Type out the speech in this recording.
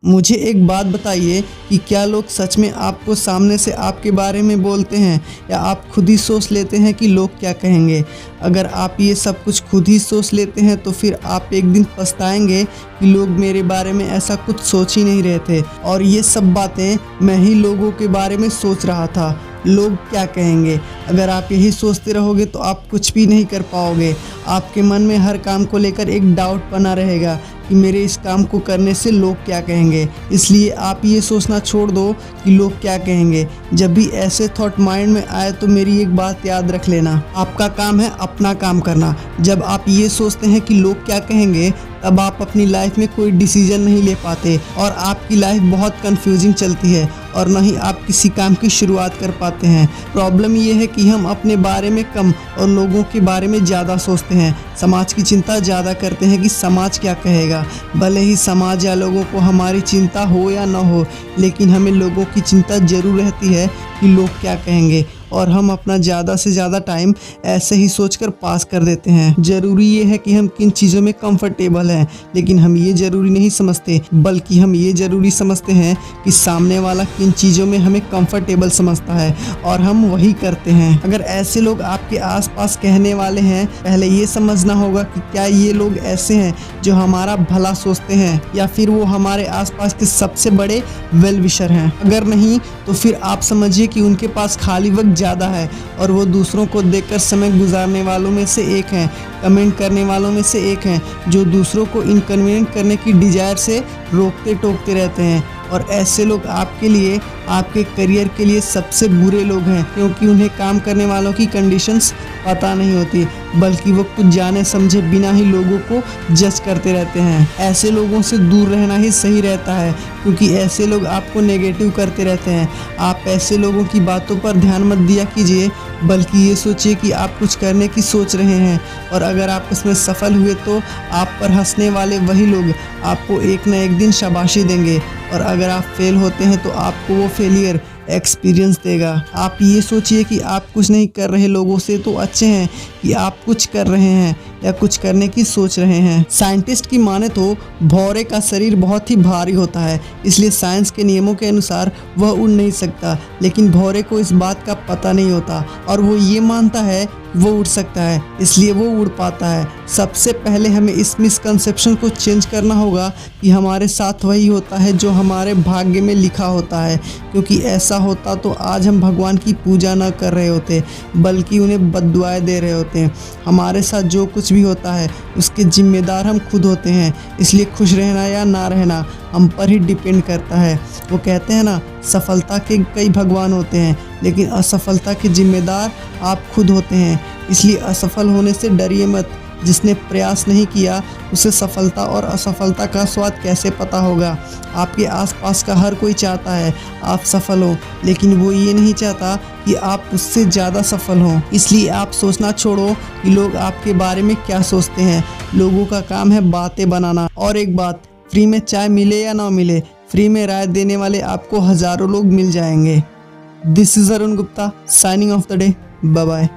मुझे एक बात बताइए कि क्या लोग सच में आपको सामने से आपके बारे में बोलते हैं या आप खुद ही सोच लेते हैं कि लोग क्या कहेंगे। अगर आप ये सब कुछ खुद ही सोच लेते हैं तो फिर आप एक दिन पछताएंगे कि लोग मेरे बारे में ऐसा कुछ सोच ही नहीं रहे थे और ये सब बातें मैं ही लोगों के बारे में सोच रहा था। लोग क्या कहेंगे। अगर आप यही सोचते रहोगे तो आप कुछ भी नहीं कर पाओगे। आपके मन में हर काम को लेकर एक डाउट बना रहेगा कि मेरे इस काम को करने से लोग क्या कहेंगे। इसलिए आप ये सोचना छोड़ दो कि लोग क्या कहेंगे। जब भी ऐसे थॉट माइंड में आए तो मेरी एक बात याद रख लेना, आपका काम है अपना काम करना। जब आप ये सोचते हैं कि लोग क्या कहेंगे तब आप अपनी लाइफ में कोई डिसीजन नहीं ले पाते और आपकी लाइफ बहुत कंफ्यूजिंग चलती है और न ही आप किसी काम की शुरुआत कर पाते हैं। प्रॉब्लम ये है कि हम अपने बारे में कम और लोगों के बारे में ज़्यादा सोचते हैं। समाज की चिंता ज़्यादा करते हैं कि समाज क्या कहेगा। भले ही समाज या लोगों को हमारी चिंता हो या न हो, लेकिन हमें लोगों की चिंता ज़रूर रहती है कि लोग क्या कहेंगे और हम अपना ज़्यादा से ज़्यादा टाइम ऐसे ही सोचकर पास कर देते हैं। ज़रूरी ये है कि हम किन चीज़ों में कंफर्टेबल हैं, लेकिन हम ये ज़रूरी नहीं समझते, बल्कि हम ये ज़रूरी समझते हैं कि सामने वाला किन चीज़ों में हमें कंफर्टेबल समझता है और हम वही करते हैं। अगर ऐसे लोग आपके आसपास कहने वाले हैं, पहले ये समझना होगा कि क्या ये लोग ऐसे हैं जो हमारा भला सोचते हैं या फिर वो हमारे आसपास के सबसे बड़े वेल विशर हैं। अगर नहीं तो फिर आप समझिए कि उनके पास खाली वक्त ज़्यादा है और वो दूसरों को देखकर समय गुजारने वालों में से एक हैं, कमेंट करने वालों में से एक हैं जो दूसरों को इनकन्वीनियंट करने की डिज़ायर से रोकते टोकते रहते हैं। और ऐसे लोग आपके लिए, आपके करियर के लिए सबसे बुरे लोग हैं, क्योंकि उन्हें काम करने वालों की कंडीशंस पता नहीं होती, बल्कि वो कुछ जाने समझे बिना ही लोगों को जज करते रहते हैं। ऐसे लोगों से दूर रहना ही सही रहता है, क्योंकि ऐसे लोग आपको नेगेटिव करते रहते हैं। आप ऐसे लोगों की बातों पर ध्यान मत दिया कीजिए, बल्कि ये सोचिए कि आप कुछ करने की सोच रहे हैं और अगर आप इसमें सफल हुए तो आप पर हंसने वाले वही लोग आपको एक न एक दिन शाबाशी देंगे और अगर आप फेल होते हैं तो आपको वो फेलियर एक्सपीरियंस देगा। आप ये सोचिए कि आप कुछ नहीं कर रहे लोगों से तो अच्छे हैं कि आप कुछ कर रहे हैं या कुछ करने की सोच रहे हैं। साइंटिस्ट की माने तो भौरे का शरीर बहुत ही भारी होता है, इसलिए साइंस के नियमों के अनुसार वह उड़ नहीं सकता, लेकिन भौरे को इस बात का पता नहीं होता और वो ये मानता है वो उड़ सकता है, इसलिए वो उड़ पाता है। सबसे पहले हमें इस मिसकंसेप्शन को चेंज करना होगा कि हमारे साथ वही होता है जो हमारे भाग्य में लिखा होता है, क्योंकि ऐसा होता तो आज हम भगवान की पूजा न कर रहे होते, बल्कि उन्हें बद्दुआएं दे रहे होते। हमारे साथ जो कुछ भी होता है उसके जिम्मेदार हम खुद होते हैं, इसलिए खुश रहना या ना रहना हम पर ही डिपेंड करता है। वो कहते हैं ना, सफलता के कई भगवान होते हैं, लेकिन असफलता के जिम्मेदार आप खुद होते हैं। इसलिए असफल होने से डरिए मत। जिसने प्रयास नहीं किया उसे सफलता और असफलता का स्वाद कैसे पता होगा। आपके आसपास का हर कोई चाहता है आप सफल हो, लेकिन वो ये नहीं चाहता कि आप उससे ज़्यादा सफल हों। इसलिए आप सोचना छोड़ो कि लोग आपके बारे में क्या सोचते हैं। लोगों का काम है बातें बनाना। और एक बात, फ्री में चाय मिले या ना मिले, फ्री में राय देने वाले आपको हज़ारों लोग मिल जाएंगे। This is Arun Gupta signing off the day. Bye bye.